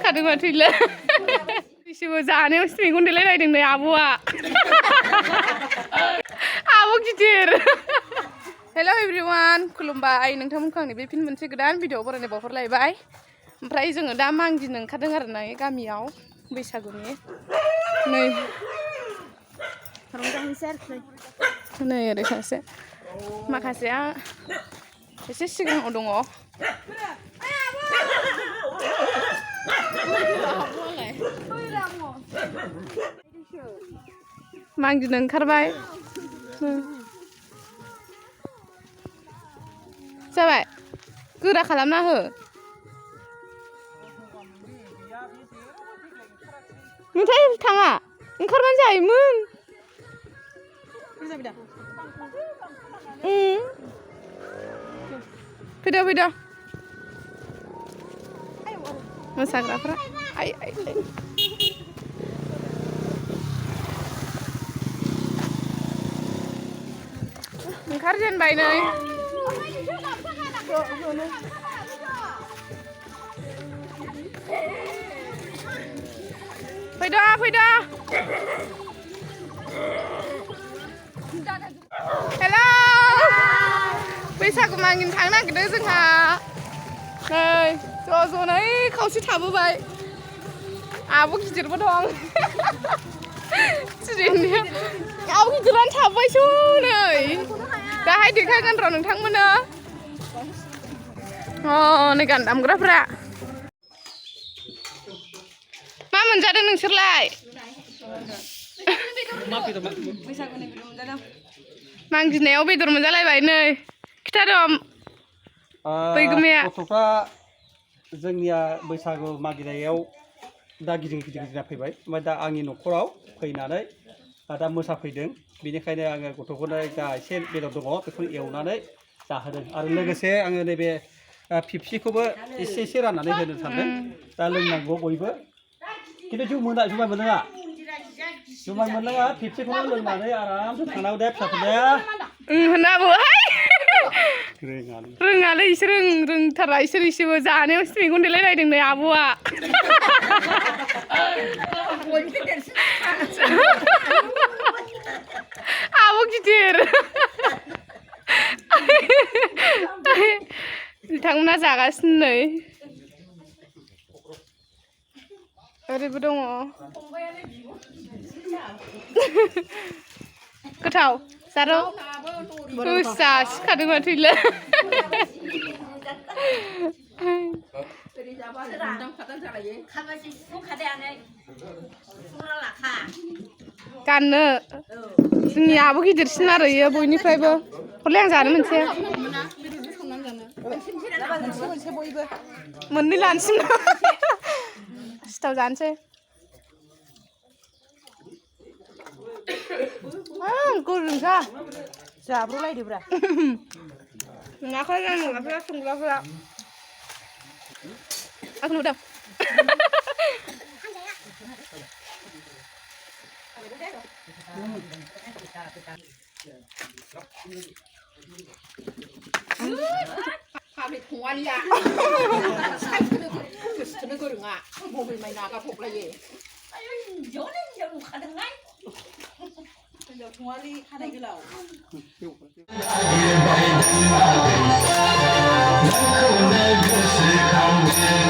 सिखादों माथो इलाय बिसोरबो जानायावसो मेगन देलायलायदों नै आब'आ आब' गिदिर हेल' एभ्रिवान खुलुमबाय नोंथांमोनखौ आंनि बे फिन मोनसे गोदान भिडिअ बरायनाय बावहरलायबाय ओमफ्राय जोङो दा मागिनो ओंखारदों आरो ना गामियाव बैसागुनि नै ओरै सासे माखासेया एसे सिगाङाव दङ मागिनो ओंखारबाय जाबाय गोरा खालामना हो मेथाइ थाङा ओंखारबानो जायोमोन फैदो फैदो मोसाग्राफ्रा आइ आइ ओंखारजेनबाय नै फैदो फैदो हेल' बैसागु मागिनो थांनो नागिरदों जोंहा नै ज' ज' नै खावसे थाबोबाय आब' गिदिरबो दं आब' गिदिरानो थाबोबायसो नै दाहाय देखायगोन र' नोंथांमोननो नै गान दामग्राफ्रा मा मोनजादों नोंसोरलाय मागिनायाव बेदर मोनजालायबाय नै खिथादों गथ'फ्रा जोंनिया बैसागु मागिनायाव दा गिदिं फैबाय ओमफ्राय दा आंनि न'खराव फैनानै दा मोसाफैदों बेनिखायनो आङो गथ'फोरनो जा एसे बेदर दङ बेखौ एवनानै जाहोदों आरो लोगोसे आङो नैबे फिपसिखौबो एसे राननानै होनो सानदों दा लोंनांगौ बयबो खिन्थु जुमाय मोननाङा फिपसिखौनो लोंनानै आरामसे थांनांगौ दे फिसाफोरनिया रोङालै इसोर रोंथारा इसोरबो जानायावसो मेगन देलायलायदों नै आब'आ आब' गिदिर बिथांमोना जागासिनो नै ओरैबो दङ गोथाव जारौ गोसा सिखादों माथो इलाय गाननो जोंनि आब' गिदिरसिन आरो इयो बयनिफ्रायबो हरलाय आं जानो मोनसे मोननै लानोसै सिथाव जानोसै गोरोंखा जाब्र'लायदोब्रा नङाखै गानग्राफोरा संग्राफोरा आं नुदों थङालिया गोसोथोनो गोरोङा बबे माइ नागा फबलायो हिन्जाव नुखादोंलाय हिन्जाव थङालि खानाय गोलाव नोंखौनो गोसोखांदों